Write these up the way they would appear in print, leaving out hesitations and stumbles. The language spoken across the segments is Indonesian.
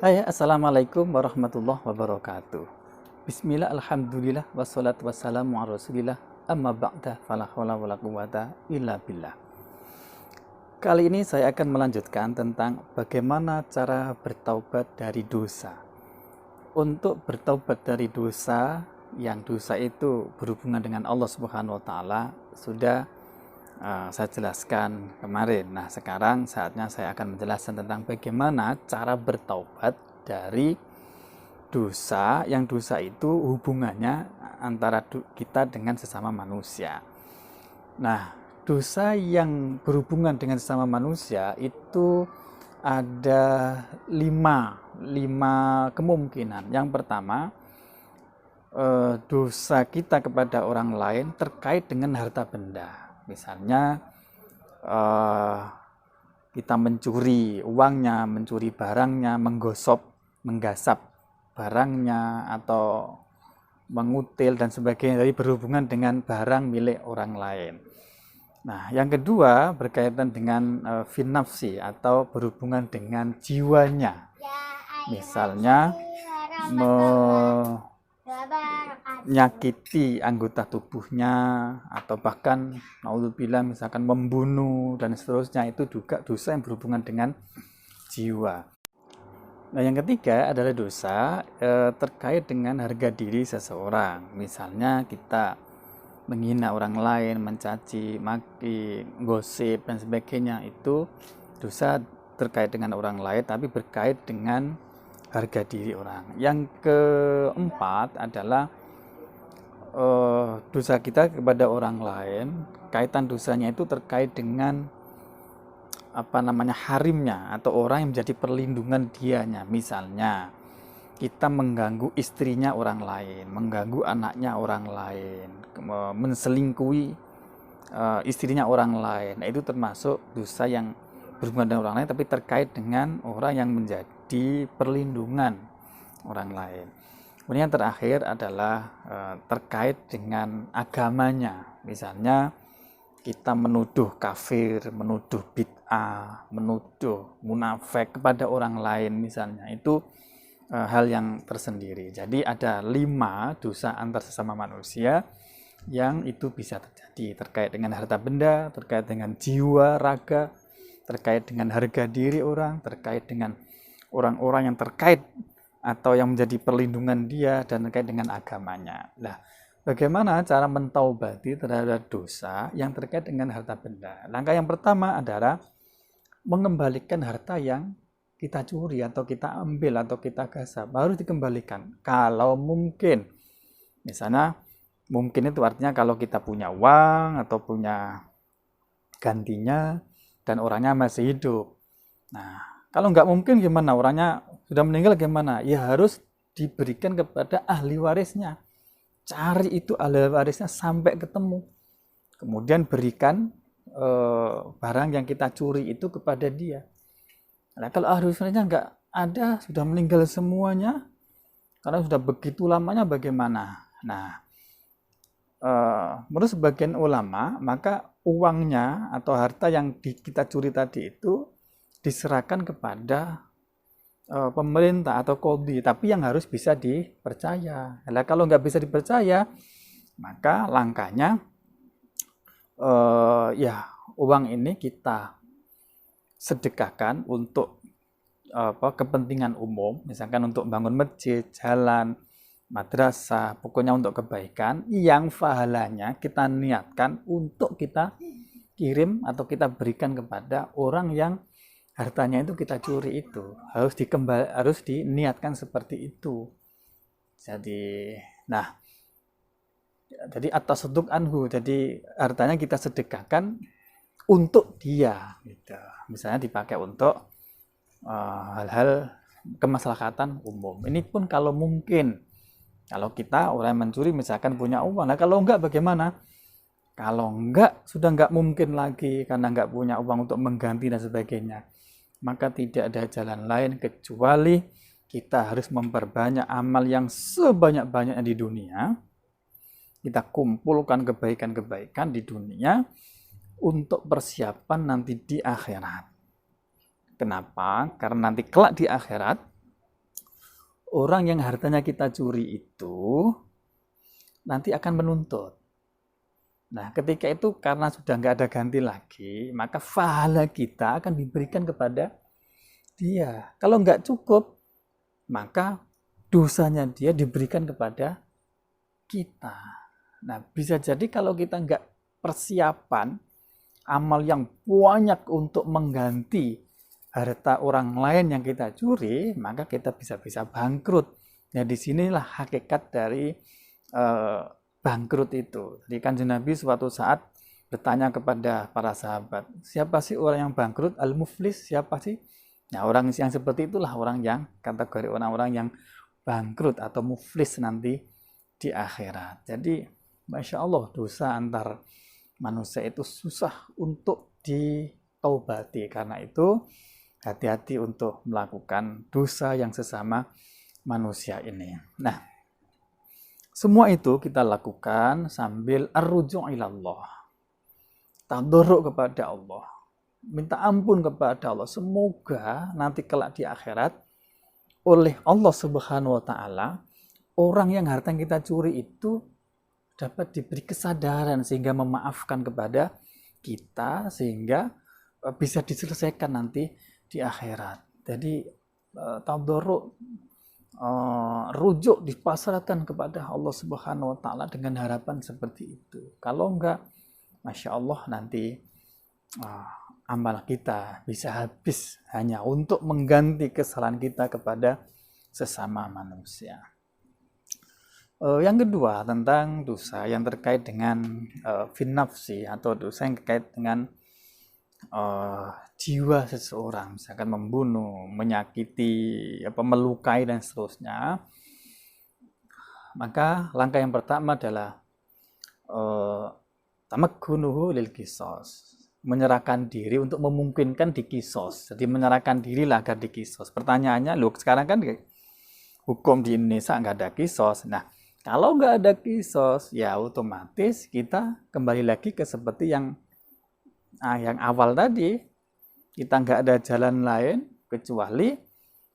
Hai, assalamualaikum warahmatullahi wabarakatuh. Bismillah, alhamdulillah, wassalatu wassalamu ala rasulillah, amma ba'da, fala hawla wala quwata illa billah. Kali ini saya akan melanjutkan tentang bagaimana cara bertaubat dari dosa. Untuk bertaubat dari dosa, yang dosa itu berhubungan dengan Allah Subhanahu wa taala, sudah saya jelaskan kemarin. Nah, sekarang saatnya saya akan menjelaskan tentang bagaimana cara bertaubat dari dosa, yang dosa itu hubungannya antara kita dengan sesama manusia. Nah, dosa yang berhubungan dengan sesama manusia itu ada lima kemungkinan. Yang pertama, dosa kita kepada orang lain terkait dengan harta benda. Misalnya kita mencuri uangnya, mencuri barangnya, menggasap barangnya, atau mengutil dan sebagainya, dari berhubungan dengan barang milik orang lain. Nah, yang kedua berkaitan dengan finafsi atau berhubungan dengan jiwanya. Misalnya menyakiti anggota tubuhnya, atau bahkan naudzubillah misalkan membunuh dan seterusnya, itu juga dosa yang berhubungan dengan jiwa. Nah, yang ketiga adalah dosa terkait dengan harga diri seseorang. Misalnya kita menghina orang lain, mencaci, maki, gosip dan sebagainya, itu dosa terkait dengan orang lain tapi berkait dengan harga diri orang. Yang keempat adalah dosa kita kepada orang lain, kaitan dosanya itu terkait dengan harimnya atau orang yang menjadi perlindungan dianya. Misalnya kita mengganggu istrinya orang lain, mengganggu anaknya orang lain, menselingkuhi istrinya orang lain. Nah, itu termasuk dosa yang berhubungan dengan orang lain tapi terkait dengan orang yang menjadi perlindungan orang lain. Kemudian yang terakhir adalah terkait dengan agamanya. Misalnya kita menuduh kafir, menuduh bid'ah, menuduh munafik kepada orang lain misalnya. Itu hal yang tersendiri. Jadi ada 5 dosa antar sesama manusia yang itu bisa terjadi, terkait dengan harta benda, terkait dengan jiwa, raga, terkait dengan harga diri orang, terkait dengan orang-orang yang terkait atau yang menjadi perlindungan dia, dan terkait dengan agamanya. Nah, bagaimana cara mentaubati terhadap dosa yang terkait dengan harta benda? Langkah yang pertama adalah mengembalikan harta yang kita curi atau kita ambil atau kita gasap. Harus dikembalikan kalau mungkin. Misalnya mungkin itu artinya kalau kita punya uang atau punya gantinya dan orangnya masih hidup. Nah, kalau nggak mungkin gimana? Orangnya sudah meninggal gimana? Ya harus diberikan kepada ahli warisnya. Cari itu ahli warisnya sampai ketemu. Kemudian berikan barang yang kita curi itu kepada dia. Nah, kalau ahli warisnya nggak ada, sudah meninggal semuanya, karena sudah begitu lamanya, bagaimana? Nah, menurut sebagian ulama, maka uangnya atau harta yang kita curi tadi itu diserahkan kepada pemerintah atau qadhi, tapi yang harus bisa dipercaya. Nah, kalau nggak bisa dipercaya, maka langkahnya ya uang ini kita sedekahkan untuk kepentingan umum, misalkan untuk bangun masjid, jalan, madrasah, pokoknya untuk kebaikan yang pahalanya kita niatkan untuk kita kirim atau kita berikan kepada orang yang hartanya itu kita curi. Itu harus diniatkan seperti itu. Jadi atas seduk anhu, jadi hartanya kita sedekahkan untuk dia gitu. Misalnya dipakai untuk hal-hal kemaslahatan umum. Ini pun kalau mungkin. Kalau kita orang yang mencuri misalkan punya uang, nah kalau enggak bagaimana? Kalau enggak, sudah enggak mungkin lagi karena enggak punya uang untuk mengganti dan sebagainya, maka tidak ada jalan lain kecuali kita harus memperbanyak amal yang sebanyak-banyaknya di dunia. Kita kumpulkan kebaikan-kebaikan di dunia untuk persiapan nanti di akhirat. Kenapa? Karena nanti kelak di akhirat orang yang hartanya kita curi itu nanti akan menuntut. Nah, ketika itu karena sudah nggak ada ganti lagi, maka pahala kita akan diberikan kepada dia. Kalau nggak cukup, maka dosanya dia diberikan kepada kita. Nah, bisa jadi kalau kita nggak persiapan amal yang banyak untuk mengganti harta orang lain yang kita curi, maka kita bisa bangkrut. Nah, disinilah hakikat dari bangkrut itu. Jadi Kanjeng Nabi suatu saat bertanya kepada para sahabat, siapa sih orang yang bangkrut? Al-muflis, siapa sih? Nah, orang yang seperti itulah orang yang kategori orang-orang yang bangkrut atau muflis nanti di akhirat. Jadi, Masya Allah, dosa antar manusia itu susah untuk ditaubati. Karena itu, hati-hati untuk melakukan dosa yang sesama manusia ini. Nah, semua itu kita lakukan sambil ar-ruju' ilallah. Tadarruk kepada Allah. Minta ampun kepada Allah. Semoga nanti kelak di akhirat oleh Allah Subhanahu wa taala orang yang harta yang kita curi itu dapat diberi kesadaran sehingga memaafkan kepada kita sehingga bisa diselesaikan nanti di akhirat. Jadi tadarruk rujuk dipasrahkan kepada Allah Subhanahu wa taala dengan harapan seperti itu. Kalau enggak, Masya Allah nanti amal kita bisa habis hanya untuk mengganti kesalahan kita kepada sesama manusia. Yang kedua tentang dosa yang terkait dengan finnafsi atau dosa yang terkait dengan jiwa seseorang, misalkan membunuh, menyakiti, melukai dan seterusnya. Maka langkah yang pertama adalah tamakkunuhu lil qisas, menyerahkan diri untuk memungkinkan dikisos. Jadi menyerahkan diri lah agar dikisos. Pertanyaannya, loh sekarang kan hukum di Indonesia nggak ada kisos. Nah, kalau nggak ada kisos, ya otomatis kita kembali lagi ke seperti yang awal tadi, kita nggak ada jalan lain kecuali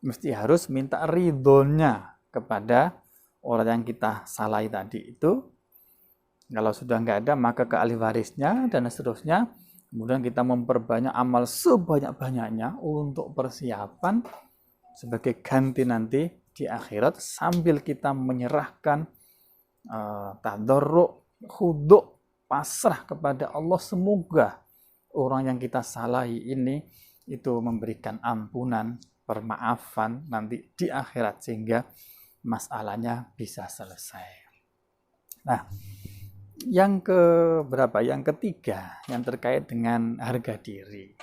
mesti harus minta ridhonya kepada orang yang kita salahi tadi itu. Kalau sudah nggak ada, maka ke ahli warisnya dan seterusnya. Kemudian kita memperbanyak amal sebanyak-banyaknya untuk persiapan sebagai ganti nanti di akhirat sambil kita menyerahkan tadarruk, khudu', pasrah kepada Allah. Semoga orang yang kita salahi ini itu memberikan ampunan, permaafan nanti di akhirat sehingga masalahnya bisa selesai. Nah, yang ketiga yang terkait dengan harga diri.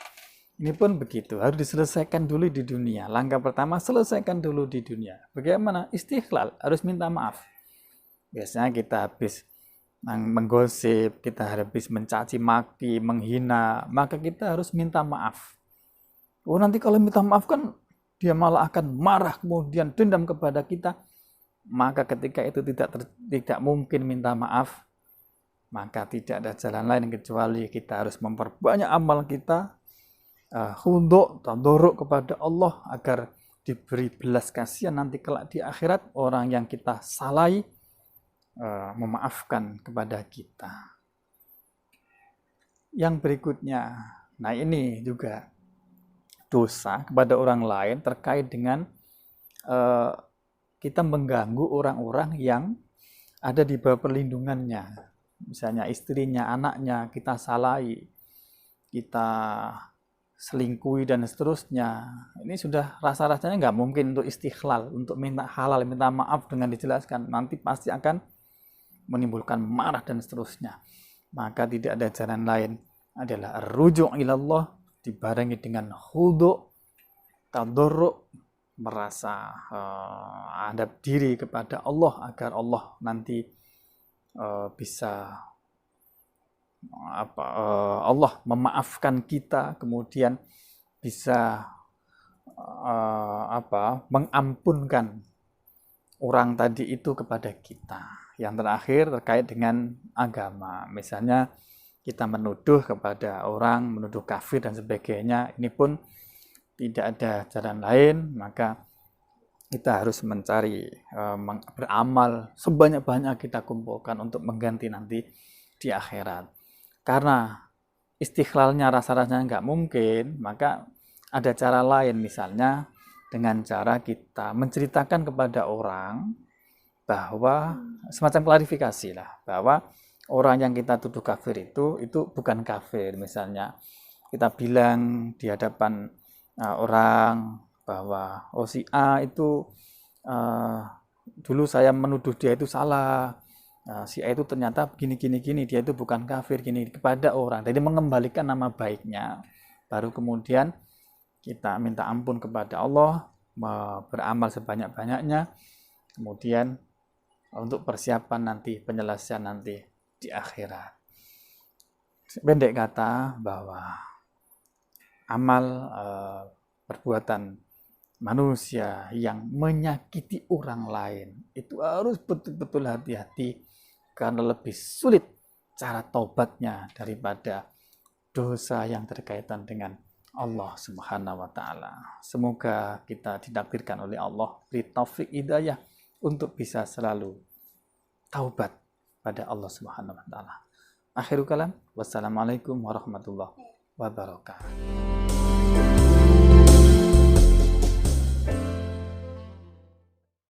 Ini pun begitu, harus diselesaikan dulu di dunia. Langkah pertama, selesaikan dulu di dunia. Bagaimana? Istighlal, harus minta maaf. Biasanya kita habis menggosip, kita habis mencaci maki, menghina, maka kita harus minta maaf. Oh, nanti kalau minta maaf kan dia malah akan marah kemudian dendam kepada kita. Maka ketika itu tidak mungkin minta maaf, maka tidak ada jalan lain kecuali kita harus memperbanyak amal kita, khudu', tadarruk kepada Allah agar diberi belas kasihan nanti kelak di akhirat orang yang kita salahi, memaafkan kepada kita. Yang berikutnya, nah ini juga dosa kepada orang lain terkait dengan kita mengganggu orang-orang yang ada di bawah perlindungannya. Misalnya istrinya, anaknya, kita salahi, kita selingkuhi dan seterusnya. Ini sudah rasa-rasanya nggak mungkin untuk istighlal, untuk minta halal, minta maaf dengan dijelaskan. Nanti pasti akan menimbulkan marah dan seterusnya. Maka tidak ada jalan lain adalah rujuk ilallah dibarengi dengan khudu', tadarruk, merasa hadap diri kepada Allah agar Allah nanti bisa Allah memaafkan kita, kemudian bisa mengampunkan orang tadi itu kepada kita. Yang terakhir terkait dengan agama, misalnya kita menuduh kepada orang, menuduh kafir dan sebagainya, ini pun tidak ada jalan lain, maka kita harus mencari beramal sebanyak-banyak kita kumpulkan untuk mengganti nanti di akhirat. Karena istiqlalnya rasa-rasanya nggak mungkin, maka ada cara lain, misalnya dengan cara kita menceritakan kepada orang bahwa semacam klarifikasi lah, bahwa orang yang kita tuduh kafir itu bukan kafir. Misalnya kita bilang di hadapan orang bahwa oh si A itu dulu saya menuduh dia itu salah, si A itu ternyata gini dia itu bukan kafir gini, kepada orang. Jadi mengembalikan nama baiknya, baru kemudian kita minta ampun kepada Allah, beramal sebanyak-banyaknya, kemudian untuk persiapan nanti, penyelesaian nanti di akhirat. Pendek kata bahwa amal perbuatan manusia yang menyakiti orang lain itu harus betul-betul hati-hati, karena lebih sulit cara taubatnya daripada dosa yang berkaitan dengan Allah Subhanahu wa taala. Semoga kita ditakdirkan oleh Allah beri taufik hidayah untuk bisa selalu taubat pada Allah Subhanahu wa taala. Akhirul kalam, wassalamualaikum warahmatullahi wabarakatuh.